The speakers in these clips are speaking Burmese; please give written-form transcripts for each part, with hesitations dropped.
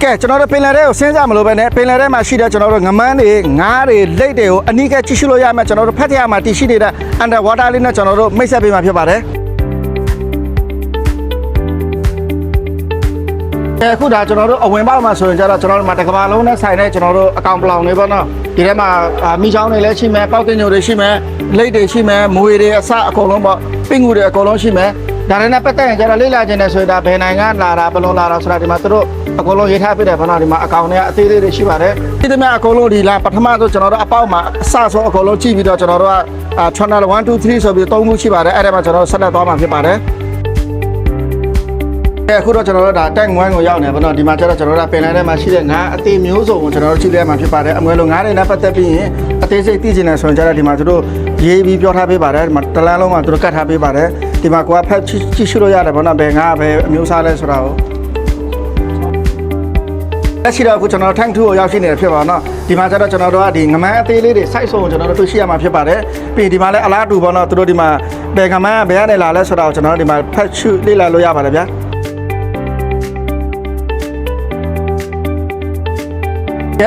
ကဲကျွန်တော်တို့ပင်လယ်ထဲကိုစဉ်းစားမလို့ပဲနဲ့ပင်လယ်ထဲမှာရှိတဲ့ကျွန်တော်တို့ငမန်းတွေငါးတွေလိတ်တွေကိုအနီးကကြည့်ရှုလို့ရမယ်ကျွန်တော်တို့ဖက်ထရမှာတည်ရှိနေတဲ့ underwater လေးနဲ့ကျွန်တော်တို့မိတ်ဆက်ပေးမှာဖြစ်ပါတယ်အခုဒါကျွန်တော်တို့အဝင်ပေါက်မှာဆိုရင်ကျတော့ကျွန်တော်တို့မှာတစ်ကမ္ဘာလုံးနဲ့ဆိုင်တဲ့ကျွန်တော်တို့အကောင်ပလောင်တွေပေါ့နော်ဒီထဲမှာမိချောင်းတွေလည်းရှိမယ်ပေါက်တင်ညိုတွေရှိမယ်လိတ်တွေရှိမယ်မွေတွေအစအကုန်လုံးပေါ့ပင့်ကူတွေအကုန်လုံးရှိမယ်ဒါနဲ့ပတ်သက်ရင်ကျတော့လေ့လာခြင်းနဲ့ဆိုရင်ဒါဘယ်နိုင်ငံလာတာဘယ်လိုလာတာဆိုတာဒီမှာတို့အကုန်လုံးရေးထားပြတယ်ပေါ့နော်ဒီမှာအကောင်တွေကအသေးသေးတွေရှိပါတယ်ဒီတမအကုန်လုံးဒီလာပထမဆုံးကျွန်တော်တို့အပေါက်မှာအစဆုံးအကုန်လုံးကြည့်ပြီးတော့ကျွန်တော်တို့က channel 1 2 3ဆိုပြီး3ခုရှိပါတယ်အဲ့ဒါမှကျွန်တော်တို့ဆက်လက်သွားမှာဖြစ်ပါတယ်အခုတော့ကျွန်တော်တို့ဒါတက်ငွမ်းကိုရောက်နေပါတော့ဒီမှာကျတော့ကျွန်တော်တို့ပင်လယ်ထဲမှာရှိတဲ့ငါးအသေးမျိုးစုံကိုကျွန်တော်တို့ကြည့်လဲမှာဖြစ်ပါတယ်အမွေလိုငါးတွေနဲ့ပတ်သက်ပြီးရင်အသေးစိတ်သိချင်တယ်ဆိုရင်ကျတော့ဒီမှာသူတို့ရေးပြီးပြောထားပေးပါတယ်ဒီမှာတလန်းလုံးမှာသူတို့ကတ်ထားပေးပါတယ်ဒီမှာကိုကဖက်ကြည့်ရှုလို့ရတယ်ပေါ့နော်ဘယ်ငါးဘယ်အမျိုးအစားလဲဆိုတာကိုလက်ရှိတော့အခုကျွန်တော်တို့ tank 2ကိုရောက်ရှိနေတယ်ဖြစ်ပါတော့ဒီမှာကျတော့ကျွန်တော်တို့ကဒီငမန်းအသေးလေးတွေ site ဆုံးကိုကျွန်တော်တို့တွေ့ရှိရမှာဖြစ်ပါတယ်ပြီးဒီမှာလည်းအလားတူပေါ့နော်သူတို့ဒီမှာဘယ်ငမန်းဘယ်ကနေလာလဲဆိုတာကိုကျွန်တော်တို့ဒီမှာဖက်ရှုလေ့လာလို့ရပါတယ်ဗျာ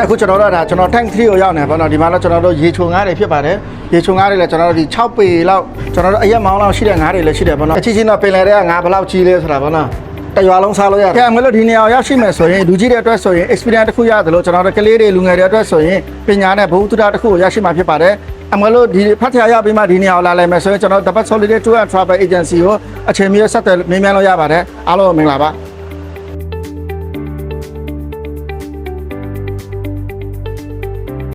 အခုကျွန်တော်တို့ဒါကျွန်တော် tank 3ကိုရောက်နေပါတော့ဒီမှာတော့ကျွန်တော်တို့ရေချိုငါးတွေဖြစ်ပါတယ်ရေချိုငါးတွေလည်းကျွန်တော်တို့ဒီ6ပေလောက်ကျွန်တော်တို့အရက်မောင်းလောက်ရှိတဲ့ငါးတွေလည်းရှိတယ်ပေါ့နော်အချင်းချင်းတော့ပင်လယ်ထဲကငါးဘယ်လောက်ကြီးလဲဆိုတာပေါ့နော်တရွာလုံးစားလို့ရတယ်။အဲငါတို့ဒီနေရာရောက်ရှိမယ်ဆိုရင်လူကြီးတွေအတွက်ဆိုရင် experience တစ်ခုရတယ်လို့ကျွန်တော်တို့ကလေးတွေလူငယ်တွေအတွက်ဆိုရင်ပညာနဲ့ဘဝတုဒ္ဒတစ်ခုကိုရရှိမှာဖြစ်ပါတယ်။ငါတို့ဒီဖတ်ထရရောက်ပြီးမှဒီနေရာကိုလာလိုက်မယ်ဆိုရင်ကျွန်တော် The Best Holiday Tour and Travel Agency ကိုအချိန်မီဆက်သွယ်မေးမြန်းလို့ရပါတယ်။အားလုံးမင်္ဂလာပါ။